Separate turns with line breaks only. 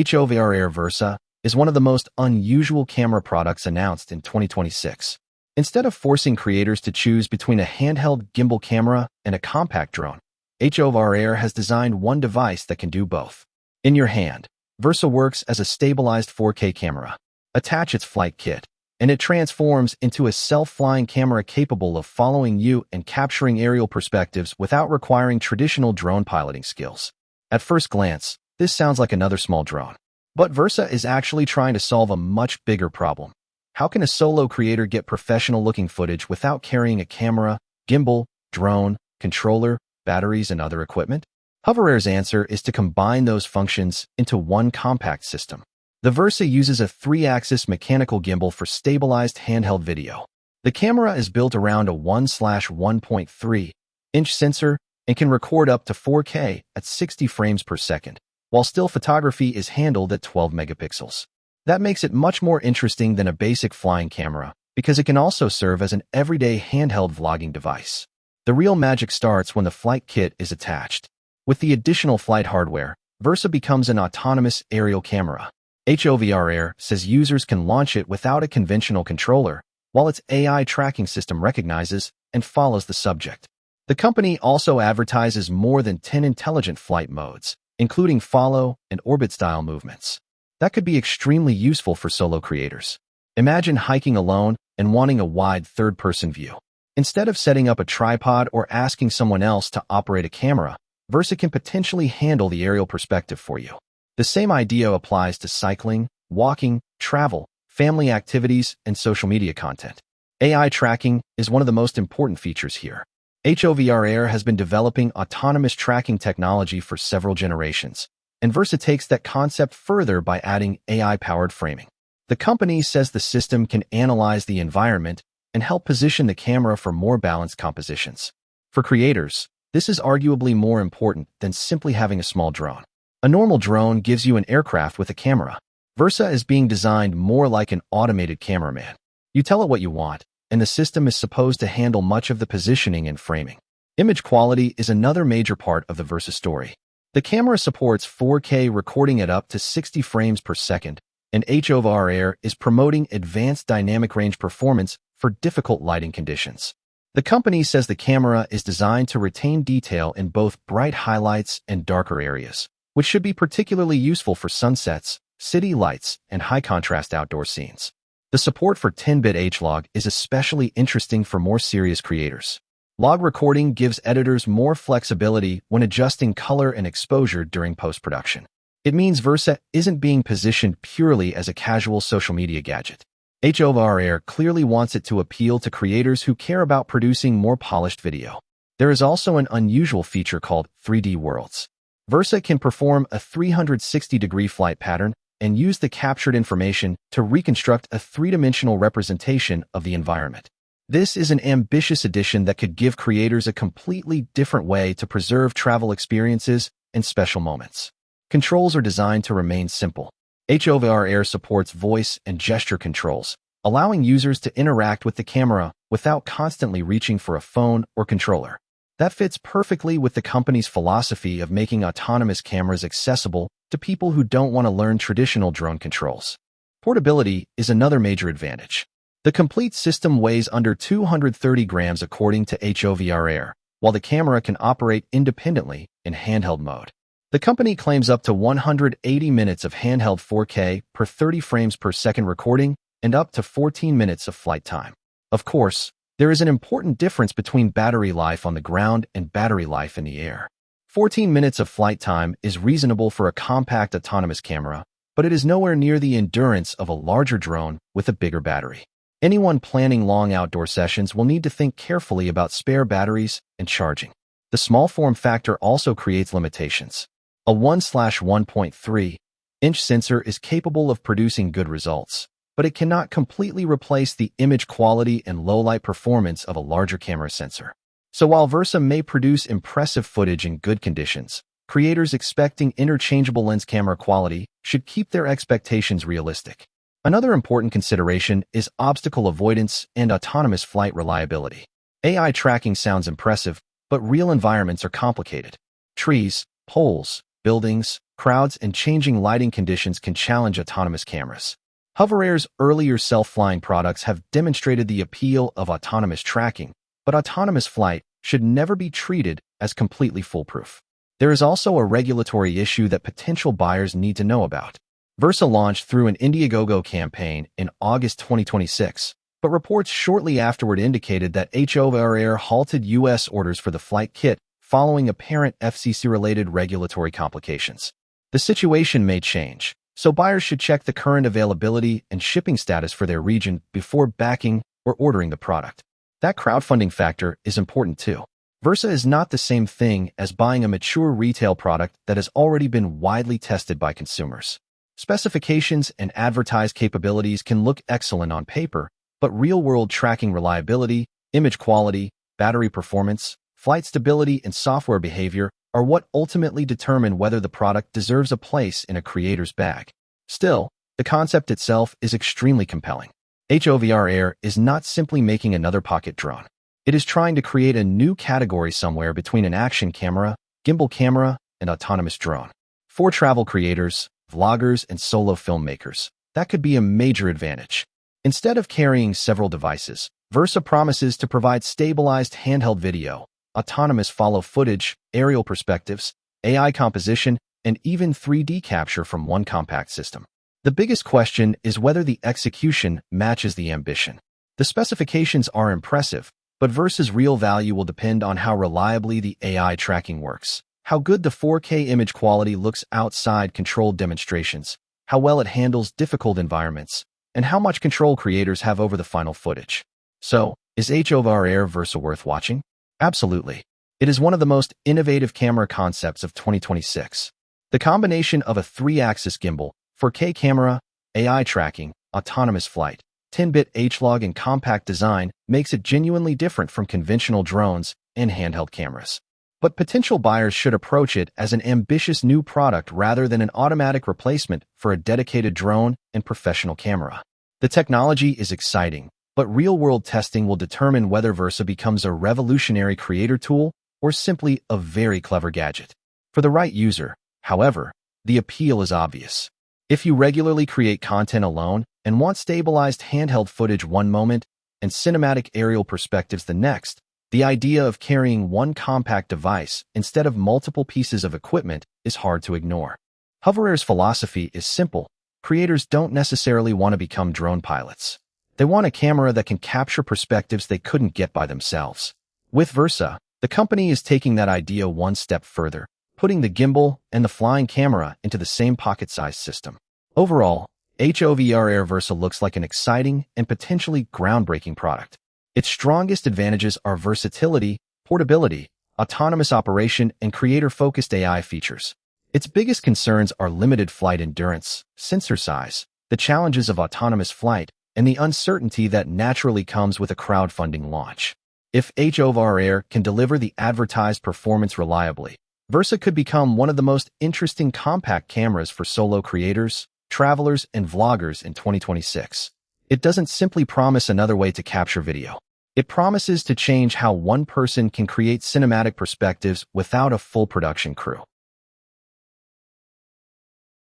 HOVERAir VERSA is one of the most unusual camera products announced in 2026. Instead of forcing creators to choose between a handheld gimbal camera and a compact drone, HOVERair has designed one device that can do both. In your hand, Versa works as a stabilized 4K camera. Attach its flight kit, and it transforms into a self-flying camera capable of following you and capturing aerial perspectives without requiring traditional drone piloting skills. At first glance, this sounds like another small drone. But Versa is actually trying to solve a much bigger problem. How can a solo creator get professional-looking footage without carrying a camera, gimbal, drone, controller, batteries, and other equipment? HOVERair's answer is to combine those functions into one compact system. The Versa uses a 3-axis mechanical gimbal for stabilized handheld video. The camera is built around a 1/1.3-inch sensor and can record up to 4K at 60 frames per second, while still photography is handled at 12 megapixels. That makes it much more interesting than a basic flying camera, because it can also serve as an everyday handheld vlogging device. The real magic starts when the flight kit is attached. With the additional flight hardware, Versa becomes an autonomous aerial camera. HOVERair says users can launch it without a conventional controller, while its AI tracking system recognizes and follows the subject. The company also advertises more than 10 intelligent flight modes, including follow and orbit-style movements. That could be extremely useful for solo creators. Imagine hiking alone and wanting a wide third-person view. Instead of setting up a tripod or asking someone else to operate a camera, Versa can potentially handle the aerial perspective for you. The same idea applies to cycling, walking, travel, family activities, and social media content. AI tracking is one of the most important features here. HOVERair has been developing autonomous tracking technology for several generations, and Versa takes that concept further by adding AI-powered framing. The company says the system can analyze the environment and help position the camera for more balanced compositions. For creators, this is arguably more important than simply having a small drone. A normal drone gives you an aircraft with a camera. Versa is being designed more like an automated cameraman. You tell it what you want, and the system is supposed to handle much of the positioning and framing. Image quality is another major part of the Versa story. The camera supports 4K recording at up to 60 frames per second, and HOVERair is promoting advanced dynamic range performance for difficult lighting conditions. The company says the camera is designed to retain detail in both bright highlights and darker areas, which should be particularly useful for sunsets, city lights, and high-contrast outdoor scenes. The support for 10-bit H-log is especially interesting for more serious creators. Log recording gives editors more flexibility when adjusting color and exposure during post-production. It means Versa isn't being positioned purely as a casual social media gadget. HOVERair clearly wants it to appeal to creators who care about producing more polished video. There is also an unusual feature called 3D worlds. Versa can perform a 360-degree flight pattern and use the captured information to reconstruct a three-dimensional representation of the environment. This is an ambitious addition that could give creators a completely different way to preserve travel experiences and special moments. Controls are designed to remain simple. HOVERair supports voice and gesture controls, allowing users to interact with the camera without constantly reaching for a phone or controller. That fits perfectly with the company's philosophy of making autonomous cameras accessible to people who don't want to learn traditional drone controls. Portability is another major advantage. The complete system weighs under 230 grams according to HOVERair, while the camera can operate independently in handheld mode. The company claims up to 180 minutes of handheld 4K per 30 frames per second recording and up to 14 minutes of flight time. Of course, there is an important difference between battery life on the ground and battery life in the air. 14 minutes of flight time is reasonable for a compact autonomous camera, but it is nowhere near the endurance of a larger drone with a bigger battery. Anyone planning long outdoor sessions will need to think carefully about spare batteries and charging. The small form factor also creates limitations. A 1/1.3-inch sensor is capable of producing good results, but it cannot completely replace the image quality and low-light performance of a larger camera sensor. So while Versa may produce impressive footage in good conditions, creators expecting interchangeable lens camera quality should keep their expectations realistic. Another important consideration is obstacle avoidance and autonomous flight reliability. AI tracking sounds impressive, but real environments are complicated. Trees, poles, buildings, crowds, and changing lighting conditions can challenge autonomous cameras. HOVERair's earlier self-flying products have demonstrated the appeal of autonomous tracking, but autonomous flight should never be treated as completely foolproof. There is also a regulatory issue that potential buyers need to know about. Versa launched through an Indiegogo campaign in August 2026, but reports shortly afterward indicated that HOVERair halted U.S. orders for the flight kit following apparent FCC-related regulatory complications. The situation may change, so buyers should check the current availability and shipping status for their region before backing or ordering the product. That crowdfunding factor is important too. Versa is not the same thing as buying a mature retail product that has already been widely tested by consumers. Specifications and advertised capabilities can look excellent on paper, but real-world tracking reliability, image quality, battery performance, flight stability, and software behavior are what ultimately determine whether the product deserves a place in a creator's bag. Still, the concept itself is extremely compelling. HOVERair is not simply making another pocket drone. It is trying to create a new category somewhere between an action camera, gimbal camera, and autonomous drone. For travel creators, vloggers, and solo filmmakers, that could be a major advantage. Instead of carrying several devices, Versa promises to provide stabilized handheld video, autonomous follow footage, aerial perspectives, AI composition, and even 3D capture from one compact system. The biggest question is whether the execution matches the ambition. The specifications are impressive, but Versa's real value will depend on how reliably the AI tracking works, how good the 4K image quality looks outside controlled demonstrations, how well it handles difficult environments, and how much control creators have over the final footage. So, is HOVERair VERSA worth watching? Absolutely. It is one of the most innovative camera concepts of 2026. The combination of a 3-axis gimbal, 4K camera, AI tracking, autonomous flight, 10-bit H-log, and compact design makes it genuinely different from conventional drones and handheld cameras. But potential buyers should approach it as an ambitious new product rather than an automatic replacement for a dedicated drone and professional camera. The technology is exciting, but real-world testing will determine whether Versa becomes a revolutionary creator tool or simply a very clever gadget. For the right user, however, the appeal is obvious. If you regularly create content alone and want stabilized handheld footage one moment and cinematic aerial perspectives the next, the idea of carrying one compact device instead of multiple pieces of equipment is hard to ignore. HOVERair's philosophy is simple. Creators don't necessarily want to become drone pilots. They want a camera that can capture perspectives they couldn't get by themselves. With Versa, the company is taking that idea one step further, putting the gimbal and the flying camera into the same pocket-sized system. Overall, HOVERair VERSA looks like an exciting and potentially groundbreaking product. Its strongest advantages are versatility, portability, autonomous operation, and creator-focused AI features. Its biggest concerns are limited flight endurance, sensor size, the challenges of autonomous flight, and the uncertainty that naturally comes with a crowdfunding launch. If HOVERair can deliver the advertised performance reliably, Versa could become one of the most interesting compact cameras for solo creators, travelers, and vloggers in 2026. It doesn't simply promise another way to capture video. It promises to change how one person can create cinematic perspectives without a full production crew.